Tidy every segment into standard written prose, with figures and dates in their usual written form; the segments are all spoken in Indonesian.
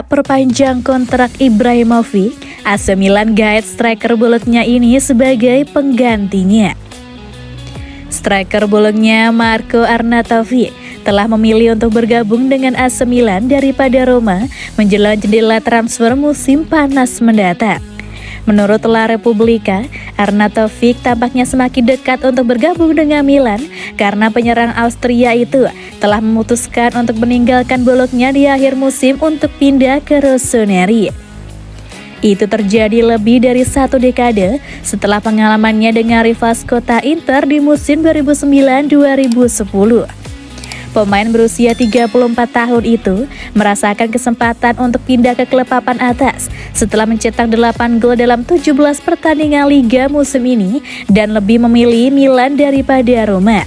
perpanjang kontrak Ibrahimovic, AC Milan gaet striker bologna ini sebagai penggantinya. Striker bologna Marco Arnautovic telah memilih untuk bergabung dengan AC Milan daripada Roma menjelang jendela transfer musim panas mendatang. Menurut La Repubblica, Arnautovic tampaknya semakin dekat untuk bergabung dengan Milan karena penyerang Austria itu telah memutuskan untuk meninggalkan Bologna di akhir musim untuk pindah ke Rossoneri. Itu terjadi lebih dari 1 dekade setelah pengalamannya dengan rival kota Inter di musim 2009-2010. Pemain berusia 34 tahun itu merasakan kesempatan untuk pindah ke klub papan atas setelah mencetak 8 gol dalam 17 pertandingan Liga musim ini dan lebih memilih Milan daripada Roma.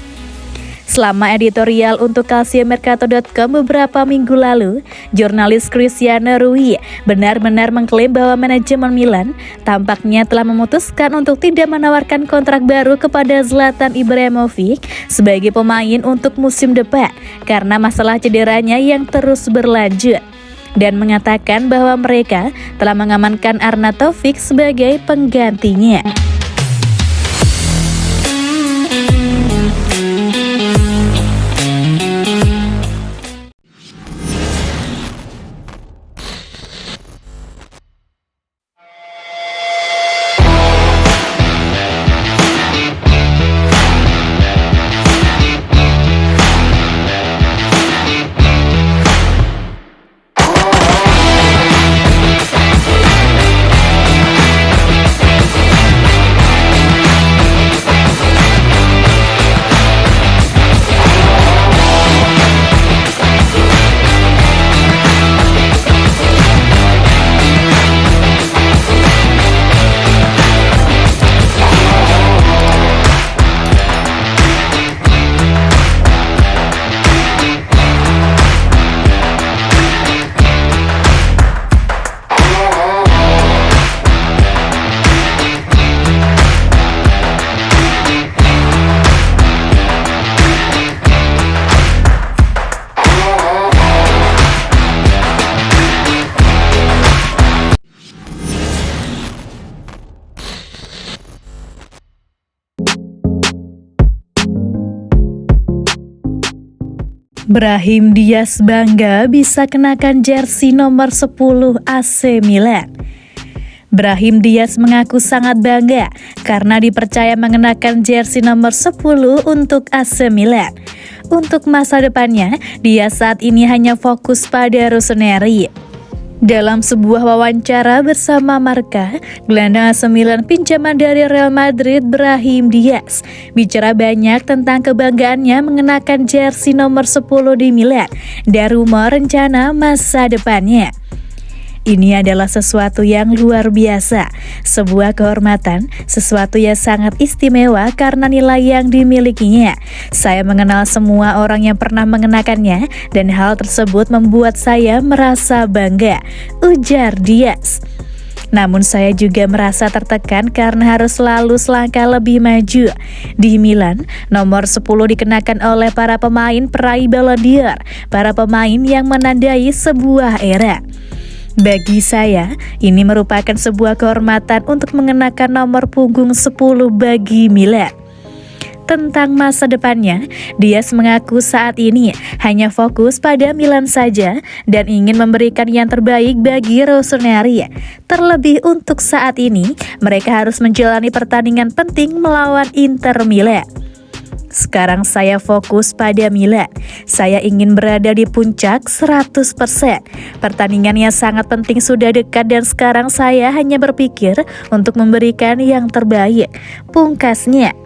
Selama editorial untuk calciomercato.com beberapa minggu lalu, jurnalis Cristiano Rui benar-benar mengklaim bahwa manajemen Milan tampaknya telah memutuskan untuk tidak menawarkan kontrak baru kepada Zlatan Ibrahimovic sebagai pemain untuk musim depan karena masalah cederanya yang terus berlanjut, dan mengatakan bahwa mereka telah mengamankan Arnautovic sebagai penggantinya. Brahim Diaz bangga bisa kenakan jersey nomor 10 AC Milan. Brahim Diaz mengaku sangat bangga karena dipercaya mengenakan jersey nomor 10 untuk AC Milan. Untuk masa depannya, dia saat ini hanya fokus pada Rossoneri. Dalam sebuah wawancara bersama Marca, gelandang AC Milan pinjaman dari Real Madrid Brahim Diaz bicara banyak tentang kebanggaannya mengenakan jersey nomor 10 di Milan dan rumor rencana masa depannya. Ini adalah sesuatu yang luar biasa, sebuah kehormatan, sesuatu yang sangat istimewa karena nilai yang dimilikinya. Saya mengenal semua orang yang pernah mengenakannya dan hal tersebut membuat saya merasa bangga, ujar Diaz. Namun saya juga merasa tertekan karena harus selalu selangkah lebih maju. Di Milan, nomor 10 dikenakan oleh para pemain peraih Ballon d'Or, para pemain yang menandai sebuah era. Bagi saya, ini merupakan sebuah kehormatan untuk mengenakan nomor punggung 10 bagi Milan. Tentang masa depannya, Diaz mengaku saat ini hanya fokus pada Milan saja dan ingin memberikan yang terbaik bagi Rossoneri. Terlebih untuk saat ini, mereka harus menjalani pertandingan penting melawan Inter Milan. Sekarang saya fokus pada Milan. Saya ingin berada di puncak 100%. Pertandingannya sangat penting sudah dekat dan sekarang saya hanya berpikir untuk memberikan yang terbaik, pungkasnya.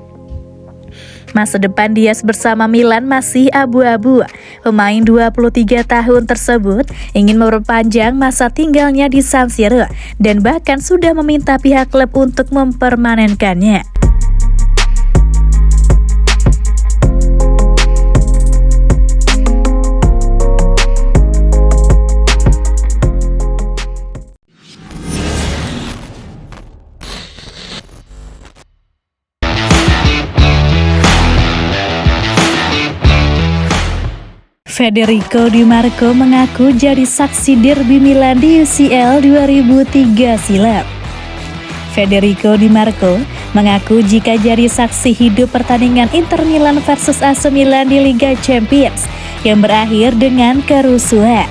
Masa depan Diaz bersama Milan masih abu-abu. Pemain 23 tahun tersebut ingin memperpanjang masa tinggalnya di San Siro dan bahkan sudah meminta pihak klub untuk mempermanenkannya. Federico Di Marco mengaku jadi saksi derby Milan di UCL 2003 silam. Federico Di Marco mengaku jika jadi saksi hidup pertandingan Inter Milan versus AC Milan di Liga Champions yang berakhir dengan kerusuhan.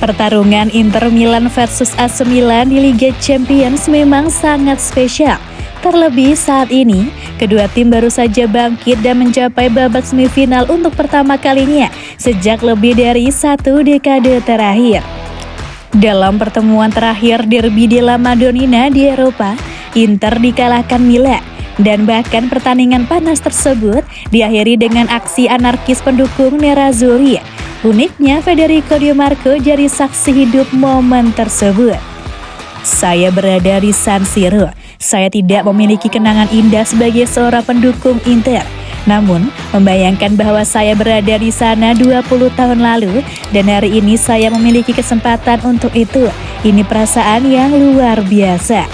Pertarungan Inter Milan versus AC Milan di Liga Champions memang sangat spesial. Terlebih saat ini, kedua tim baru saja bangkit dan mencapai babak semifinal untuk pertama kalinya sejak lebih dari 1 dekade terakhir. Dalam pertemuan terakhir derby della Madonnina di Eropa, Inter dikalahkan Milan, dan bahkan pertandingan panas tersebut diakhiri dengan aksi anarkis pendukung Nerazzurri. Uniknya, Federico Di Marco jadi saksi hidup momen tersebut. Saya berada di San Siro. Saya tidak memiliki kenangan indah sebagai seorang pendukung Inter. Namun, membayangkan bahwa saya berada di sana 20 tahun lalu dan hari ini saya memiliki kesempatan untuk itu. Ini perasaan yang luar biasa.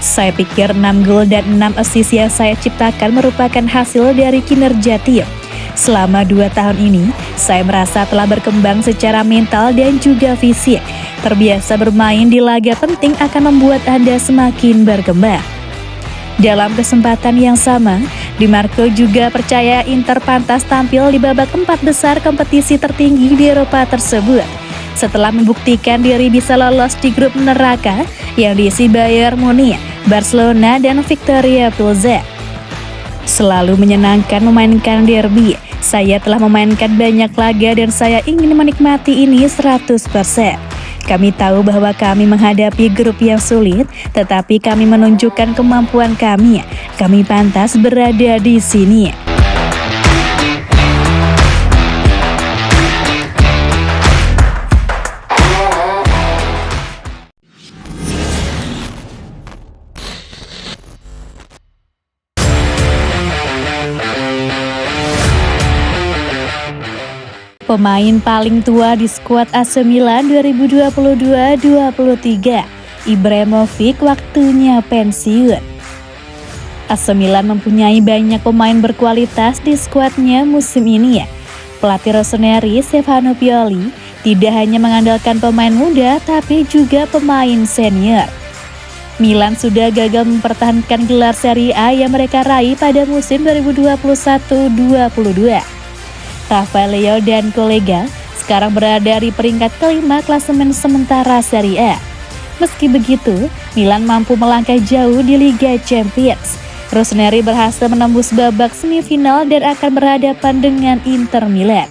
Saya pikir 6 gol dan 6 assist yang saya ciptakan merupakan hasil dari kinerja tim. Selama 2 tahun ini, saya merasa telah berkembang secara mental dan juga fisik. Terbiasa bermain di laga penting akan membuat Anda semakin berkembang. Dalam kesempatan yang sama, Di Marco juga percaya Inter pantas tampil di babak 4 besar kompetisi tertinggi di Eropa tersebut. Setelah membuktikan diri bisa lolos di grup neraka yang diisi Bayern Munich, Barcelona, dan Victoria Pilsen. Selalu menyenangkan memainkan derby. Saya telah memainkan banyak laga dan saya ingin menikmati ini 100%. Kami tahu bahwa kami menghadapi grup yang sulit, tetapi kami menunjukkan kemampuan kami. Kami pantas berada di sini. Pemain paling tua di skuad AC Milan 2022-23, Ibrahimovic waktunya pensiun. AC Milan mempunyai banyak pemain berkualitas di skuadnya musim ini. Pelatih Rossoneri, Stefano Pioli, tidak hanya mengandalkan pemain muda tapi juga pemain senior. Milan sudah gagal mempertahankan gelar Serie A yang mereka raih pada musim 2021-22. Rafael Leao dan kolega sekarang berada di peringkat kelima klasemen sementara Serie A. Meski begitu, Milan mampu melangkah jauh di Liga Champions. Rossoneri berhasil menembus babak semifinal dan akan berhadapan dengan Inter Milan.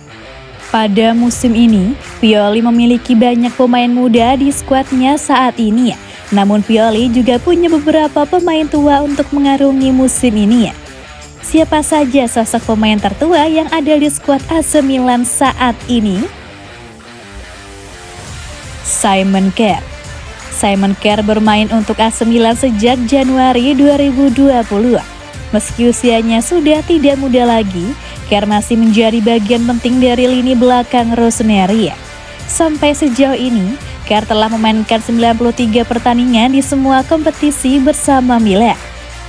Pada musim ini, Pioli memiliki banyak pemain muda di skuadnya saat ini. Namun Pioli juga punya beberapa pemain tua untuk mengarungi musim ini. Siapa saja sosok pemain tertua yang ada di skuad AC Milan saat ini? Simon Kjær. Simon Kjær bermain untuk AC Milan sejak Januari 2020. Meski usianya sudah tidak muda lagi, Kjær masih menjadi bagian penting dari lini belakang Rossoneri. Sampai sejauh ini, Kjær telah memainkan 93 pertandingan di semua kompetisi bersama Milan.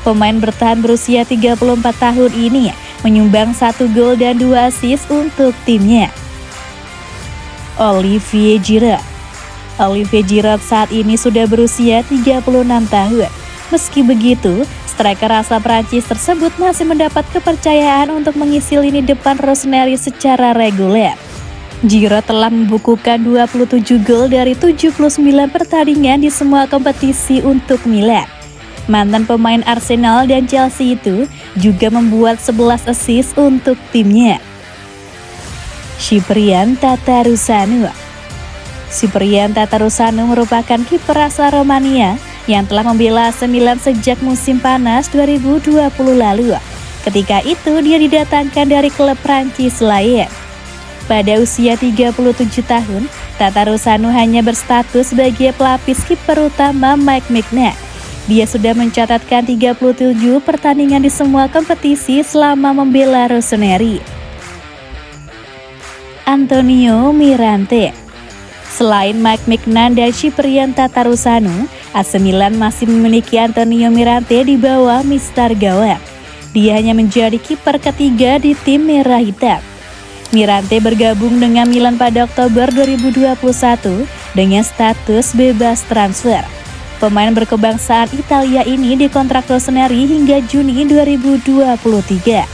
Pemain bertahan berusia 34 tahun ini menyumbang 1 gol dan 2 assist untuk timnya. Olivier Giroud. Olivier Giroud saat ini sudah berusia 36 tahun. Meski begitu, striker asal Prancis tersebut masih mendapat kepercayaan untuk mengisi lini depan Rossoneri secara reguler. Giroud telah membukukan 27 gol dari 79 pertandingan di semua kompetisi untuk Milan. Mantan pemain Arsenal dan Chelsea itu juga membuat 11 assist untuk timnya. Cyprien Tatarusanu. Cyprien Tatarusanu merupakan kiper asal Romania yang telah membela AC Milan sejak musim panas 2020 lalu. Ketika itu dia didatangkan dari klub Prancis lain. Pada usia 37 tahun, Tatarusanu hanya berstatus sebagai pelapis kiper utama Mike Maignan. Dia sudah mencatatkan 37 pertandingan di semua kompetisi selama membela Rossoneri. Antonio Mirante. Selain Mike Maignan dan Cyprien Tatarusanu, AC Milan masih memiliki Antonio Mirante di bawah Mister Gawang. Dia hanya menjadi kiper ketiga di tim merah hitam. Mirante bergabung dengan Milan pada Oktober 2021 dengan status bebas transfer. Pemain berkebangsaan Italia ini dikontrak Rossoneri hingga Juni 2023.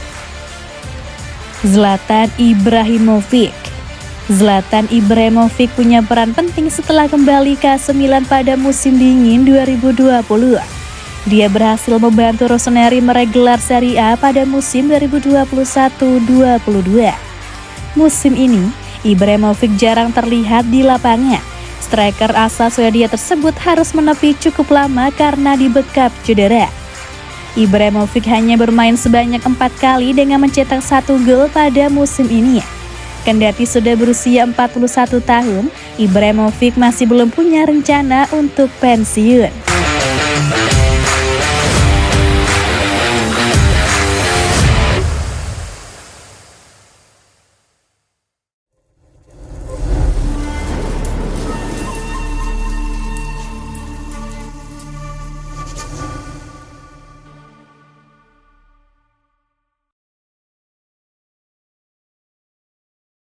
Zlatan Ibrahimovic. Zlatan Ibrahimovic punya peran penting setelah kembali ke AC Milan pada musim dingin 2020. Dia berhasil membantu Rossoneri meraih gelar Serie A pada musim 2021-22. Musim ini, Ibrahimovic jarang terlihat di lapangan. Striker asal Swedia tersebut harus menepi cukup lama karena dibekap cedera. Ibrahimovic hanya bermain sebanyak 4 kali dengan mencetak 1 gol pada musim ini. Kendati sudah berusia 41 tahun, Ibrahimovic masih belum punya rencana untuk pensiun.